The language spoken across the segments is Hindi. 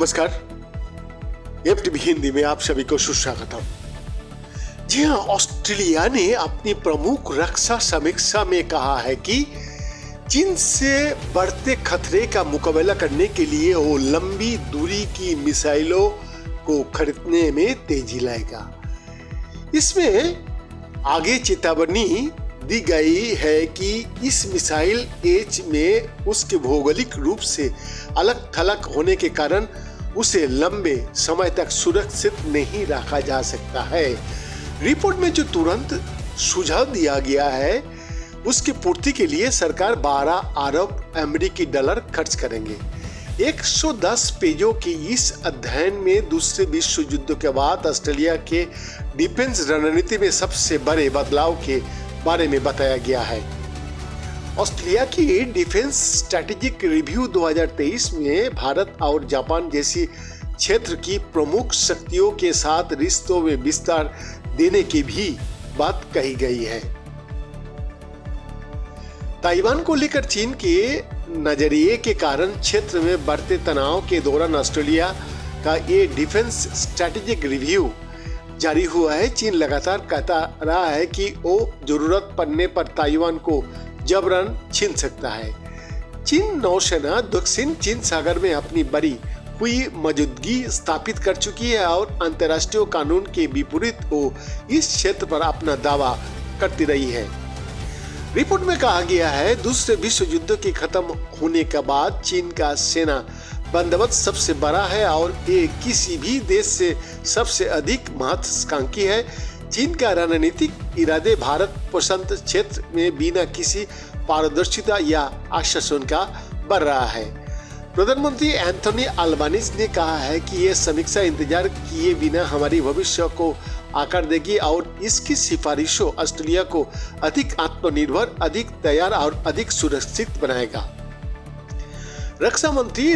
नमस्कार, एफटीवी हिंदी में आप सभी को सुस्वागतम। जी हाँ, ऑस्ट्रेलिया ने अपनी प्रमुख रक्षा समीक्षा में कहा है कि चीन से बढ़ते खतरे का मुकाबला करने के लिए वो लंबी दूरी की मिसाइलों को खरीदने में तेजी लाएगा। इसमें आगे चेतावनी दी गई है कि इस मिसाइल एज में उसके भौगोलिक रूप से अलग थलग होने के कारण उसे लंबे समय तक सुरक्षित नहीं रखा जा सकता है। रिपोर्ट में जो तुरंत सुझाव दिया गया है उसकी पूर्ति के लिए सरकार 12 अरब अमेरिकी डॉलर खर्च करेंगे। 110 पेजों के इस अध्ययन में दूसरे विश्व युद्ध के बाद ऑस्ट्रेलिया के डिफेंस रणनीति में सबसे बड़े बदलाव के बारे में बताया गया है। ऑस्ट्रेलिया की डिफेंस स्ट्रैटेजिक रिव्यू 2023 में भारत और जापान जैसी क्षेत्र की प्रमुख शक्तियों के साथ रिश्तों में विस्तार देने की भी बात कही गई है। ताइवान को लेकर चीन के नजरिए के कारण क्षेत्र में बढ़ते तनाव के दौरान ऑस्ट्रेलिया का ये डिफेंस स्ट्रैटेजिक रिव्यू जारी हुआ है। चीन लगातार कहता रहा है कि वो जरूरत पड़ने पर ताइवान को जबरन छीन सकता है। चीन नौसेना दक्षिण चीन सागर में अपनी बड़ी हुई मौजूदगी स्थापित कर चुकी है और अंतर्राष्ट्रीय कानून के विपरीत वो इस क्षेत्र पर अपना दावा करती रही है। रिपोर्ट में कहा गया है, दूसरे विश्व युद्ध के खत्म होने के बाद चीन का सेना बंदोबस्त सबसे बड़ा है और ये किसी भी देश से सबसे अधिक महत्वाकांक्षी है। चीन का रणनीतिक इरादे भारत प्रशांत क्षेत्र में बिना किसी पारदर्शिता या आश्वासन का बढ़ रहा है। प्रधानमंत्री एंथोनी अल्बानीज ने कहा है कि ये समीक्षा इंतजार किए बिना हमारी भविष्य को आकार देगी और इसकी सिफारिशों ऑस्ट्रेलिया को अधिक आत्मनिर्भर, अधिक तैयार और अधिक सुरक्षित बनाएगा। रक्षा मंत्री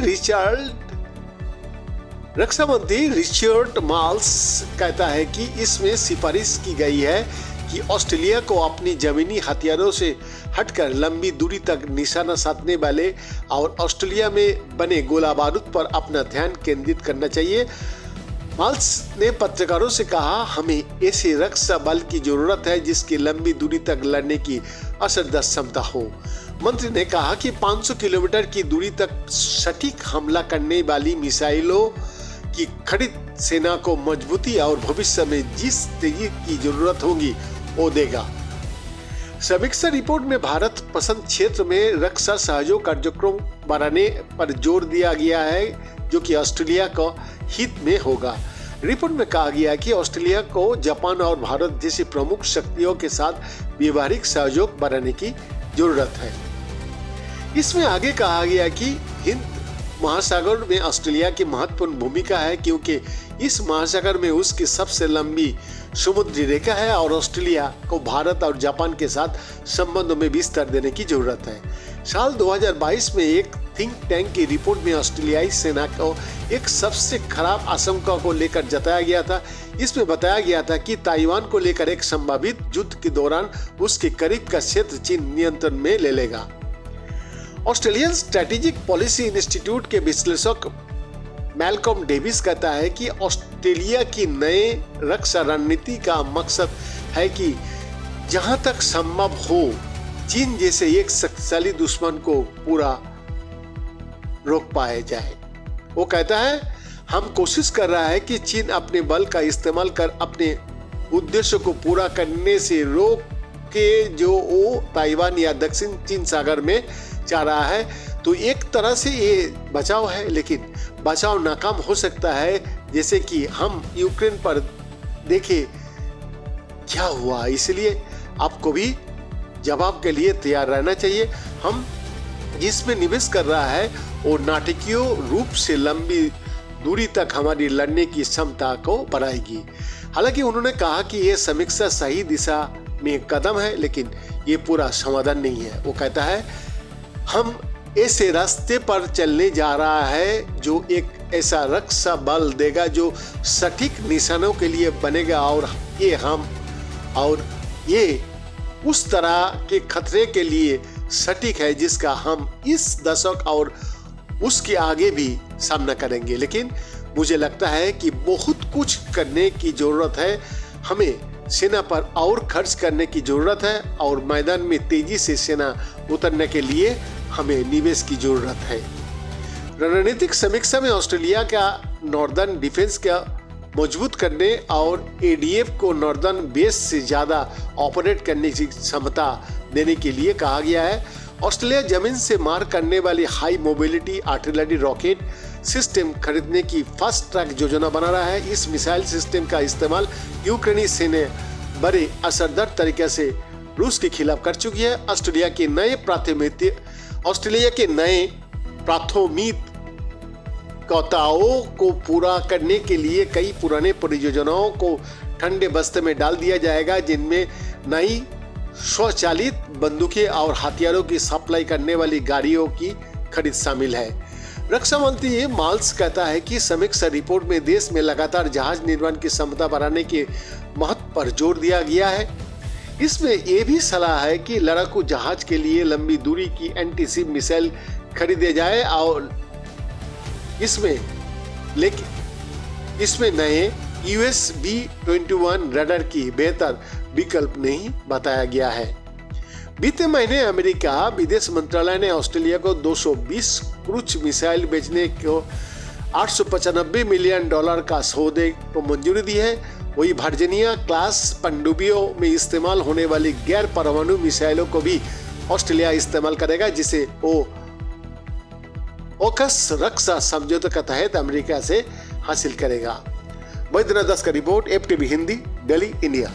रिचर्ड माल्स कहता है कि इसमें सिफारिश की गई है कि ऑस्ट्रेलिया को अपनी जमीनी हथियारों से हटकर लंबी दूरी तक निशाना साधने वाले और ऑस्ट्रेलिया में बने गोला बारूद पर अपना ध्यान केंद्रित करना चाहिए। माल्स ने पत्रकारों से कहा, हमें ऐसे रक्षा बल की जरूरत है जिसकी लंबी दूरी तक लड़ने की असरदार क्षमता हो। मंत्री ने कहा कि 500 किलोमीटर की दूरी तक सटीक हमला करने वाली मिसाइलों की खरीद सेना को मजबूती और भविष्य में जिस तेजी की जरूरत होगी वो देगा। समीक्षा रिपोर्ट में भारत प्रशांत क्षेत्र में रक्षा सहयोग कार्यक्रम बढ़ाने पर जोर दिया गया है जो कि ऑस्ट्रेलिया को हित में होगा। रिपोर्ट में कहा गया कि ऑस्ट्रेलिया को जापान और भारत जैसी प्रमुख शक्तियों के साथ व्यवहारिक सहयोग बढ़ाने की जरूरत है। इसमें आगे कहा गया कि हिंद महासागर में ऑस्ट्रेलिया की महत्वपूर्ण भूमिका है क्योंकि इस महासागर में उसकी सबसे लंबी समुद्री रेखा है और ऑस्ट्रेलिया को भारत और जापान के साथ संबंधों में विस्तार देने की जरूरत है। साल 2022 में एक थिंक टैंक की रिपोर्ट में ऑस्ट्रेलियाई सेना को एक सबसे खराब आशंका को लेकर जताया गया था। इसमें बताया गया था कि ताइवान को लेकर एक संभावित युद्ध के दौरान उसके करीब का क्षेत्र चीन नियंत्रण में ले लेगा। ऑस्ट्रेलियन स्ट्रैटेजिक पॉलिसी इंस्टीट्यूट के विश्लेषक मैल्कम डेविस कहता है कि ऑस्ट्रेलिया की नए रक्षा रणनीति का मकसद है कि जहां तक संभव हो चीन जैसे एक शक्तिशाली दुश्मन को पूरा रोक पाया जाए। वो कहता है, हम कोशिश कर रहा है कि चीन अपने बल का इस्तेमाल कर अपने उद्देश्य को पूरा करने से रोक के जो वो ताइवान या दक्षिण चीन सागर में चाह रहा है। तो एक तरह से ये बचाव है, लेकिन बचाव नाकाम हो सकता है, जैसे कि हम यूक्रेन पर देखे क्या हुआ। इसलिए आपको भी जवाब के लिए तैयार रहना चाहिए। हम जिसमें निवेश कर रहा है वो नाटकीय रूप से लंबी दूरी तक हमारी लड़ने की क्षमता को बढ़ाएगी। हालांकि उन्होंने कहा कि ये समीक्षा सही दिशा में कदम है, लेकिन ये पूरा समाधान नहीं है। वो कहता है, हम ऐसे रास्ते पर चलने जा रहा है जो एक ऐसा रक्षा बल देगा जो सटीक निशानों के लिए बनेगा और ये उस तरह के खतरे के लिए सटीक है जिसका हम इस दशक और उसके आगे भी सामना करेंगे। लेकिन मुझे लगता है कि बहुत कुछ करने की जरूरत है। हमें सेना पर और खर्च करने की जरूरत है और मैदान में तेजी से सेना उतरने के लिए हमें निवेश की जरूरत है। रणनीतिक समीक्षा में ऑस्ट्रेलिया का नॉर्दर्न डिफेंस का मजबूत करने और एडीएफ को नॉर्दर्न बेस से ज़्यादा ऑपरेट करने की क्षमता देने के लिए कहा गया है। ऑस्ट्रेलिया जमीन से मार करने वाली high mobility artillery rocket system खरीदने की फास्ट ट्रैक योजना बना रहा है। इस मिसाइल सिस्टम का इस्तेमाल यूक्रेनी सेना बड़े असरदार तरीके से रूस के खिलाफ कर चुकी है। ऑस्ट्रेलिया के नए प्राथमिकताओं को पूरा करने के लिए कई पुराने परियोजनाओं को ठंडे बस्ते में डाल दिया जाएगा, जिनमें नई स्वचालित बंदूकें और हथियारों की सप्लाई करने वाली गाड़ियों की खरीद शामिल है। रक्षा मंत्री माल्स कहता है कि समीक्षा रिपोर्ट में देश में लगातार जहाज निर्माण की क्षमता बढ़ाने के महत्व पर जोर दिया गया है। इसमें यह भी सलाह है कि लड़ाकू जहाज के लिए लंबी दूरी की एंटी-शिप मिसाइल खरीदे जाए और इसमें नए US-B-21 रडार की बेहतर विकल्प नहीं बताया गया है। बीते महीने अमेरिका विदेश मंत्रालय ने ऑस्ट्रेलिया को 220 क्रूज मिसाइल बेचने को $895 मिलियन का सौदे को मंजूरी दी है। वही वर्जीनिया क्लास पनडुब्बियों में इस्तेमाल होने वाली गैर परमाणु मिसाइलों को भी ऑस्ट्रेलिया इस्तेमाल करेगा, जिसे ओकस रक्षा समझौते के तहत अमेरिका से हासिल करेगा। बैद्यनाथ दास का report, FTV Hindi, Delhi, India.